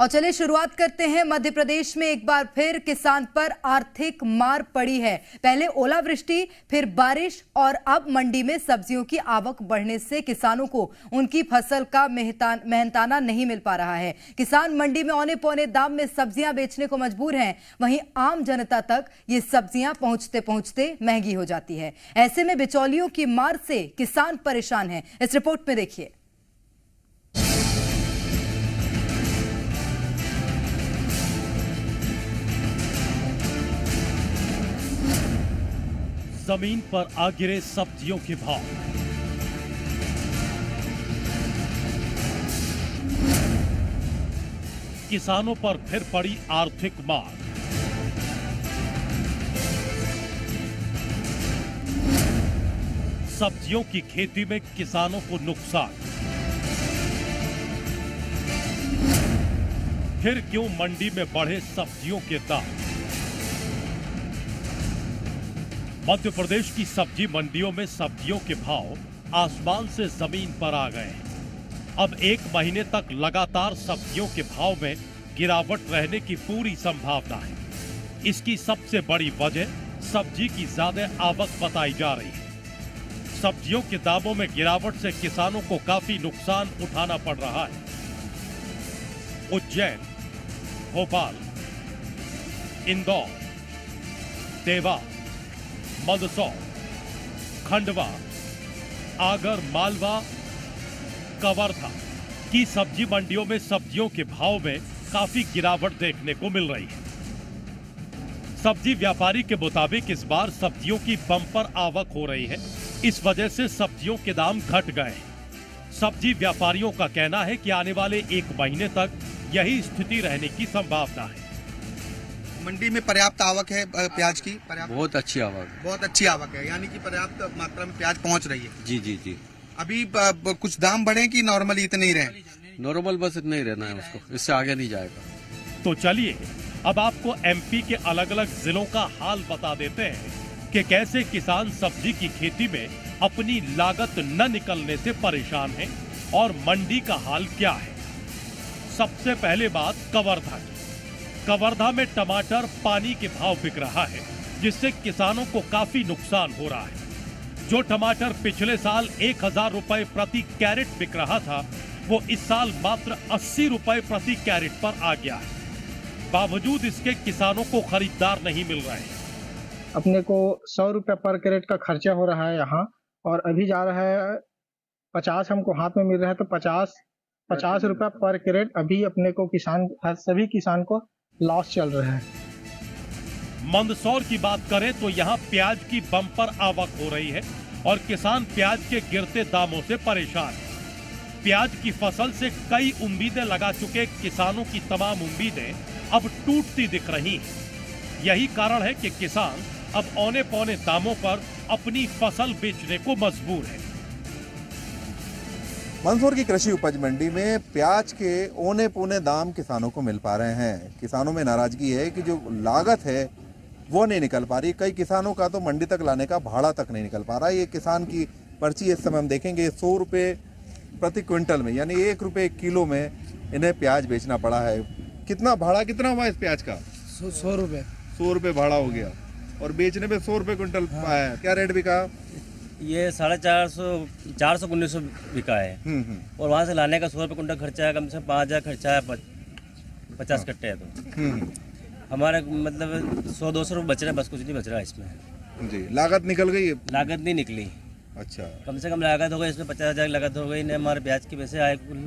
और चलिए शुरुआत करते हैं। मध्य प्रदेश में एक बार फिर किसान पर आर्थिक मार पड़ी है। पहले ओलावृष्टि, फिर बारिश और अब मंडी में सब्जियों की आवक बढ़ने से किसानों को उनकी फसल का मेहनताना नहीं मिल पा रहा है। किसान मंडी में औने पौने दाम में सब्जियां बेचने को मजबूर हैं। वहीं आम जनता तक ये सब्जियां पहुंचते पहुंचते महंगी हो जाती है। ऐसे में बिचौलियों की मार से किसान परेशान हैं। इस रिपोर्ट में देखिए। जमीन पर आ गिरे सब्जियों के भाव। किसानों पर फिर पड़ी आर्थिक मार। सब्जियों की खेती में किसानों को नुकसान। फिर क्यों मंडी में बढ़े सब्जियों के दाम? मध्य प्रदेश की सब्जी मंडियों में सब्जियों के भाव आसमान से जमीन पर आ गए हैं। अब एक महीने तक लगातार सब्जियों के भाव में गिरावट रहने की पूरी संभावना है। इसकी सबसे बड़ी वजह सब्जी की ज्यादा आवक बताई जा रही है। सब्जियों के दामों में गिरावट से किसानों को काफी नुकसान उठाना पड़ रहा है। उज्जैन, भोपाल, इंदौर, देवास, मंदसौर, खंडवा, आगर मालवा, कवर्धा की सब्जी मंडियों में सब्जियों के भाव में काफी गिरावट देखने को मिल रही है। सब्जी व्यापारी के मुताबिक इस बार सब्जियों की बम्पर आवक हो रही है। इस वजह से सब्जियों के दाम घट गए हैं। सब्जी व्यापारियों का कहना है कि आने वाले एक महीने तक यही स्थिति रहने की संभावना है। मंडी में पर्याप्त आवक है प्याज की? बहुत अच्छी आवक है। बहुत अच्छी आवक है, यानी कि पर्याप्त मात्रा में प्याज पहुंच रही है। जी जी जी। अभी कुछ दाम बढ़े कि नॉर्मली इतने ही रहे? नॉर्मल बस इतना ही रहना है उसको, इससे आगे नहीं जाएगा। तो चलिए अब आपको एमपी के अलग अलग जिलों का हाल बता देते हैं कि कैसे किसान सब्जी की खेती में अपनी लागत न निकलने से परेशान हैं और मंडी का हाल क्या है। सबसे पहले बात कवर्धा की। कवर्धा में टमाटर पानी के भाव बिक रहा है, जिससे किसानों को काफी नुकसान हो रहा है। जो टमाटर पिछले साल 1000 रुपए प्रति कैरेट बिक रहा था, वो इस साल मात्र 80 रुपए प्रति कैरेट पर आ गया है। बावजूद इसके किसानों को खरीदार नहीं मिल रहे हैं। अपने को 100 रुपये पर कैरेट का खर्चा हो रहा है यहाँ, और अभी जा रहा है 50 हमको हाथ में मिल रहा है, तो 50 रुपये पर कैरेट अभी अपने को सभी किसान को लॉस चल रहा है। मंदसौर की बात करें तो यहाँ प्याज की बम्पर आवक हो रही है और किसान प्याज के गिरते दामों से परेशान है। प्याज की फसल से कई उम्मीदें लगा चुके किसानों की तमाम उम्मीदें अब टूटती दिख रही हैं। यही कारण है कि किसान अब औने पौने दामों पर अपनी फसल बेचने को मजबूर है। मंदसौर की कृषि उपज मंडी में प्याज के औने पौने दाम किसानों को मिल पा रहे हैं। किसानों में नाराजगी है कि जो लागत है वो नहीं निकल पा रही। कई किसानों का तो मंडी तक लाने का भाड़ा तक नहीं निकल पा रहा है। ये किसान की पर्ची इस समय हम देखेंगे 100 रुपये प्रति क्विंटल में, यानी 1 रुपये किलो में इन्हें प्याज बेचना पड़ा है। कितना भाड़ा कितना हुआ इस प्याज का? 100 रुपये। 100 रुपये भाड़ा हो गया और बेचने पे 100 रुपये क्विंटल आया है। क्या रेट बिका? ये 450, 400 1900 बिका है। और वहाँ से लाने का 100 रुपये कुंटल खर्चा है, कम से कम 5000 खर्चा है। 50 कट्टे है तो हमारे मतलब 100-200 रुपये बच रहा है, बस कुछ नहीं बच रहा है इसमें। जी, लागत निकल गई है? लागत नहीं निकली। अच्छा, कम से कम लागत हो गई इसमें 50,000 लागत हो गई। हमारे प्याज के पैसे आए कुल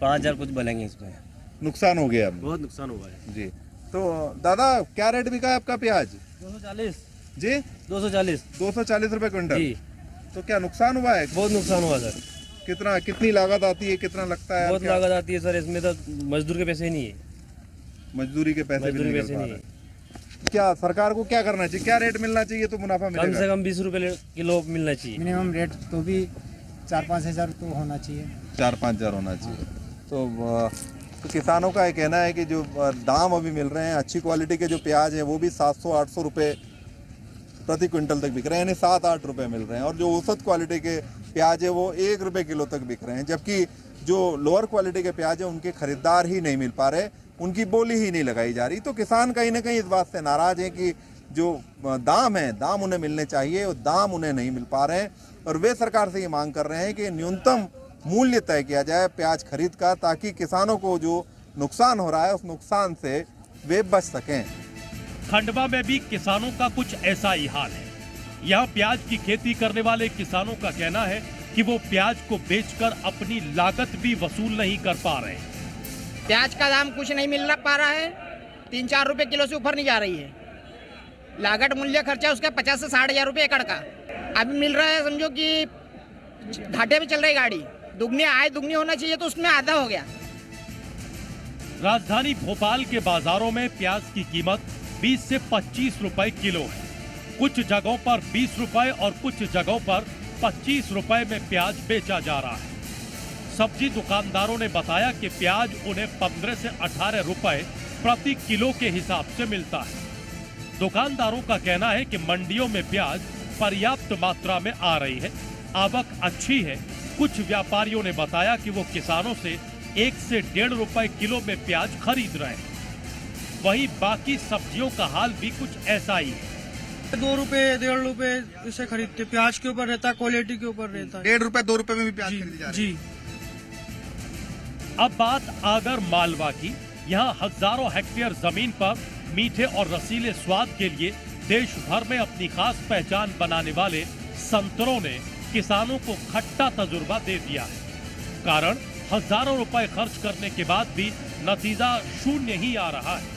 5000 कुछ बनेंगे। इसमें नुकसान हो गया, बहुत नुकसान हुआ है जी। तो दादा क्या रेट बिका है आपका प्याज? 240 जी, 240 रुपए क्विंटल। तो क्या नुकसान हुआ है? बहुत नुकसान हुआ सर। कितनी लागत आती है, कितना लगता है? बहुत लागत आती है सर, इसमें तो मजदूर के पैसे नहीं है। मजदूरी के पैसे भी नहीं है। क्या सरकार को क्या करना चाहिए? क्या रेट मिलना चाहिए तो मुनाफा मिलेगा? कम से कम 20 रुपए किलो मिलना चाहिए। मिनिमम रेट तो भी 4-5 हज़ार तो होना चाहिए। 4-5 हज़ार होना चाहिए। तो किसानों का ये कहना है कि जो दाम अभी मिल रहे हैं, अच्छी क्वालिटी के जो प्याज है वो भी 700-800 रुपये प्रति क्विंटल तक बिक रहे हैं, यानी 7-8 रुपए मिल रहे हैं। और जो औसत क्वालिटी के प्याज है वो 1 रुपए किलो तक बिक रहे हैं, जबकि जो लोअर क्वालिटी के प्याज है उनके खरीदार ही नहीं मिल पा रहे, उनकी बोली ही नहीं लगाई जा रही। तो किसान कहीं ना कहीं इस बात से नाराज हैं कि जो दाम है, दाम उन्हें मिलने चाहिए और दाम उन्हें नहीं मिल पा रहे हैं। और वे सरकार से ये मांग कर रहे हैं कि न्यूनतम मूल्य तय किया जाए प्याज खरीद का, ताकि किसानों को जो नुकसान हो रहा है उस नुकसान से वे बच सकें। खंडवा में भी किसानों का कुछ ऐसा ही हाल है। यहाँ प्याज की खेती करने वाले किसानों का कहना है कि वो प्याज को बेचकर अपनी लागत भी वसूल नहीं कर पा रहे। प्याज का दाम कुछ नहीं मिल पा रहा है, 3-4 रुपए किलो से ऊपर नहीं जा रही है। लागत मूल्य खर्चा उसका 50 से 60 हजार रुपये एकड़ का अभी मिल रहा है। समझो कि घाटे में चल रही गाड़ी, दुगनी आय दुगनी होना चाहिए तो उसमें आधा हो गया। राजधानी भोपाल के बाजारों में प्याज की कीमत 20 से 25 रुपए किलो है। कुछ जगहों पर 20 रुपए और कुछ जगहों पर 25 रुपए में प्याज बेचा जा रहा है। सब्जी दुकानदारों ने बताया कि प्याज उन्हें 15 से 18 रुपए प्रति किलो के हिसाब से मिलता है। दुकानदारों का कहना है कि मंडियों में प्याज पर्याप्त मात्रा में आ रही है, आवक अच्छी है। कुछ व्यापारियों ने बताया कि वो किसानों से 1 से 1.5 रुपए किलो में प्याज खरीद रहे हैं। वहीं बाकी सब्जियों का हाल भी कुछ ऐसा ही है। 2 रुपए 1.5 रुपए इसे खरीदते, प्याज के ऊपर रहता है, क्वालिटी के ऊपर रहता है। 1.5 रुपए 2 रुपए में भी प्याज खरीदी जा रही है। जी। अब बात आगर मालवा की। यहाँ हजारों हेक्टेयर जमीन पर मीठे और रसीले स्वाद के लिए देश भर में अपनी खास पहचान बनाने वाले संतरों ने किसानों को खट्टा तजुर्बा दे दिया है। कारण हजारों रुपए खर्च करने के बाद भी नतीजा शून्य ही आ रहा है।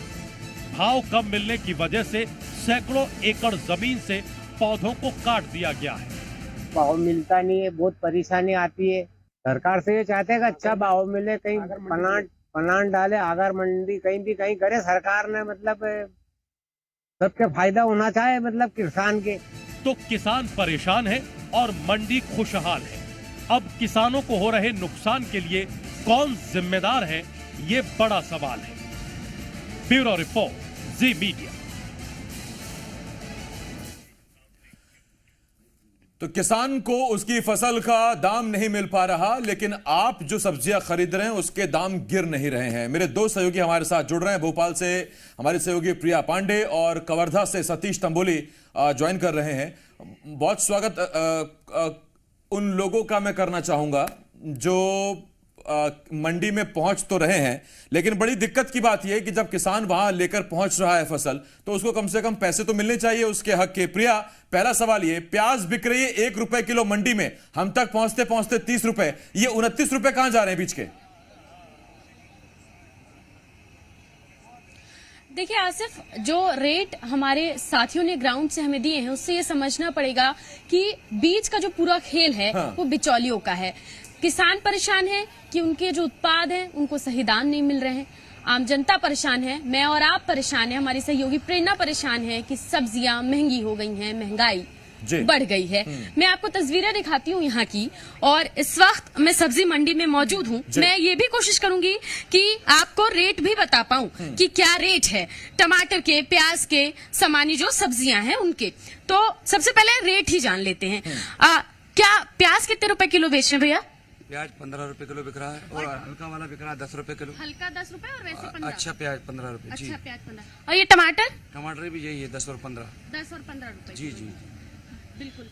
भाव कम मिलने की वजह से सैकड़ों एकड़ जमीन से पौधों को काट दिया गया है। भाव मिलता नहीं है, बहुत परेशानी आती है। सरकार से ये चाहते हैं कि अच्छा भाव मिले, कहीं प्लांट डाले, आगर मंडी कहीं करे सरकार ने, मतलब सबके फायदा होना चाहिए, मतलब किसान के। तो किसान परेशान है और मंडी खुशहाल है। अब किसानों को हो रहे नुकसान के लिए कौन जिम्मेदार है, ये बड़ा सवाल है। ब्यूरो रिपोर्ट, जी मीडिया। तो किसान को उसकी फसल का दाम नहीं मिल पा रहा, लेकिन आप जो सब्जियां खरीद रहे हैं उसके दाम गिर नहीं रहे हैं। मेरे 2 सहयोगी हमारे साथ जुड़ रहे हैं। भोपाल से हमारी सहयोगी प्रिया पांडे और कवर्धा से सतीश तंबोली ज्वाइन कर रहे हैं। बहुत स्वागत उन लोगों का मैं करना चाहूंगा जो मंडी में पहुंच तो रहे हैं, लेकिन बड़ी दिक्कत की बात यह है कि जब किसान वहां लेकर पहुंच रहा है फसल, तो उसको कम से कम पैसे तो मिलने चाहिए उसके हक के। प्रिया, पहला सवाल ये, प्याज बिक रही है 1 रुपए किलो मंडी में, हम तक पहुंचते पहुंचते 30 रुपए, ये 29 रुपए कहां जा रहे हैं बीच के? देखिए आसिफ, जो रेट हमारे साथियों ने ग्राउंड से हमें दिए हैं उससे ये समझना पड़ेगा कि बीच का जो पूरा खेल है वो बिचौलियों का है। किसान परेशान है कि उनके जो उत्पाद हैं उनको सही दाम नहीं मिल रहे हैं। आम जनता परेशान है, मैं और आप परेशान है, हमारी सहयोगी प्रेरणा परेशान है कि सब्जियां महंगी हो गई हैं, महंगाई बढ़ गई है। मैं आपको तस्वीरें दिखाती हूँ यहाँ की, और इस वक्त मैं सब्जी मंडी में मौजूद हूँ। मैं ये भी कोशिश करूंगी कि आपको रेट भी बता पाऊं कि क्या रेट है टमाटर के, प्याज के, सामान्य जो सब्जियां हैं उनके। तो सबसे पहले रेट ही जान लेते हैं। क्या प्याज कितने रुपए किलो बेच रहे हैं भैया? प्याज 15 रुपए किलो बिक रहा है, और हल्का वाला बिक रहा है 10 रुपए किलो। हल्का 10 रुपए और वैसे 15। अच्छा प्याज 15 रुपए। अच्छा प्याज 15। और ये टमाटर? टमाटर भी यही है 10 और 15। 10 और 15 रुपए। जी जी बिल्कुल।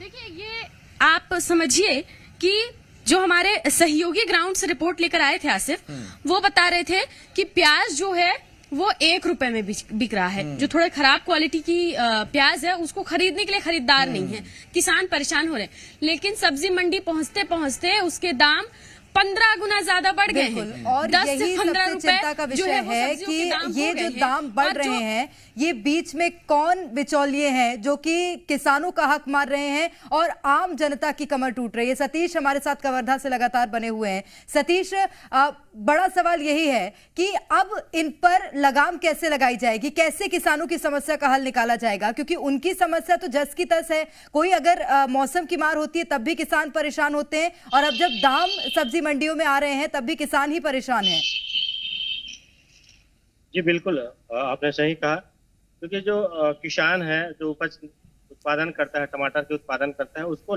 देखिए ये आप समझिए कि जो हमारे सहयोगी ग्राउंड से रिपोर्ट लेकर आए थे आसिफ, वो बता रहे थे कि प्याज जो है वो 1 रुपए में बिक रहा है। जो थोड़े खराब क्वालिटी की प्याज है उसको खरीदने के लिए खरीदार नहीं है, किसान परेशान हो रहे हैं। लेकिन सब्जी मंडी पहुंचते पहुंचते उसके दाम 15 गुना ज्यादा बढ़ गए हैं। और 10 यही से 15 सबसे चिंता का विषय है कि ये जो दाम बढ़ रहे हैं, ये बीच में कौन बिचौलिए हैं जो कि किसानों का हक मार रहे हैं और आम जनता की कमर टूट रही है। सतीश हमारे साथ कवर्धा से लगातार बने हुए हैं। सतीश, बड़ा सवाल यही है कि अब इन पर लगाम कैसे लगाई जाएगी, कैसे किसानों की समस्या का हल निकाला जाएगा, क्योंकि उनकी समस्या तो जस की तस है। कोई अगर मौसम की मार होती है तब भी किसान परेशान होते हैं, और अब जब दाम सब्जी मंडियों में आ रहे हैं तब भी किसान ही परेशान हैं। जी बिल्कुल, आपने सही कहा, क्योंकि जो किसान है, जो उपज उत्पादन करता है, टमाटर के उत्पादन करता है, उसको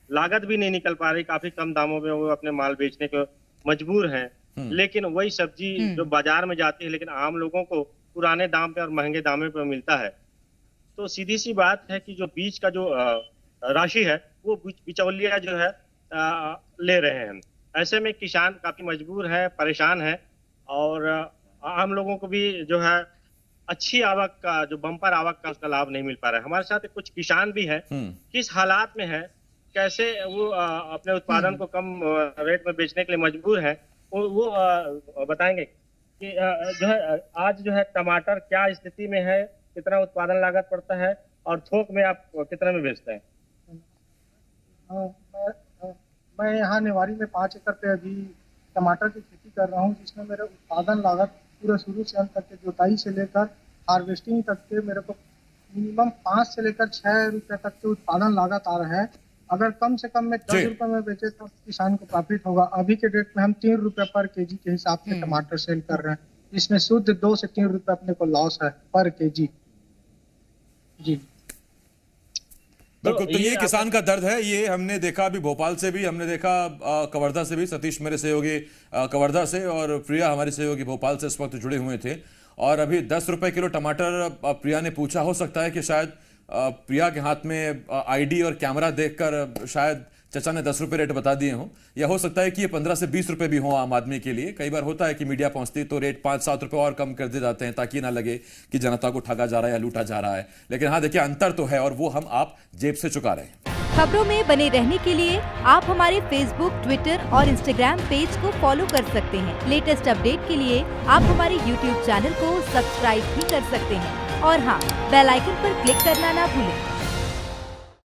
लागत भी नहीं निकल पा रही, काफी कम दामों में वो अपने माल बेचने को मजबूर हैं। लेकिन वही सब्जी जो बाजार में जाती है लेकिन आम लोगों को पुराने दाम पे और महंगे दामों पे मिलता है। तो सीधी सी बात है कि जो बीज का जो राशि है वो बिचौलिया जो है ले रहे हैं। ऐसे में किसान काफी मजबूर है, परेशान है और आम लोगों को भी जो है अच्छी आवक का, जो बम्पर आवक का उसका लाभ नहीं मिल पा रहा है। हमारे साथ कुछ किसान भी है, किस हालात में है, कैसे वो अपने उत्पादन को कम रेट में बेचने के लिए मजबूर है, वो बताएंगे कि जो है आज जो है टमाटर क्या स्थिति में है, कितना उत्पादन लागत पड़ता है और थोक में आप कितने में बेचते हैं? मैं यहाँ नेवारी में 5 एकड़ पे अभी टमाटर की खेती कर रहा हूँ, जिसमें मेरा उत्पादन लागत पूरे शुरू से अंत तक के जुताई से लेकर हार्वेस्टिंग तक के मेरे को मिनिमम 5 से लेकर 6 रुपए तक के उत्पादन लागत आ रहा है। अगर कम से कम में 10 रुपए में बेचे तो किसान को प्रॉफिट होगा। अभी के डेट में हम 3 रुपए पर केजी के हिसाब से टमाटर सेल कर रहे हैं, इसमें शुद्ध 2 से 3 रुपए अपने को लॉस है पर केजी। जी बिल्कुल, तो ये किसान का दर्द है। ये हमने देखा अभी भोपाल से भी, हमने देखा कवर्धा से भी, सतीश मेरे सहयोगी कवर्धा से और प्रिया हमारी सहयोगी भोपाल से इस वक्त जुड़े हुए थे। और अभी 10 रुपए किलो टमाटर प्रिया ने पूछा, हो सकता है कि शायद प्रिया के हाथ में आईडी और कैमरा देखकर शायद चचा ने 10 रुपए रेट बता दिए हों, या हो सकता है कि ये 15 से 20 रुपए भी हो आम आदमी के लिए। कई बार होता है कि मीडिया पहुंचती तो रेट 5-7 रुपए और कम कर दे जाते हैं ताकि ना लगे कि जनता को ठगा जा रहा है या लूटा जा रहा है। लेकिन हाँ देखिए, अंतर तो है और वो हम आप जेब से चुका रहे हैं। खबरों में बने रहने के लिए आप हमारे फेसबुक, ट्विटर और इंस्टाग्राम पेज को फॉलो कर सकते हैं। लेटेस्ट अपडेट के लिए आप हमारे यूट्यूब चैनल को सब्सक्राइब भी कर सकते हैं और हाँ, बेल आइकन पर क्लिक करना ना भूलें।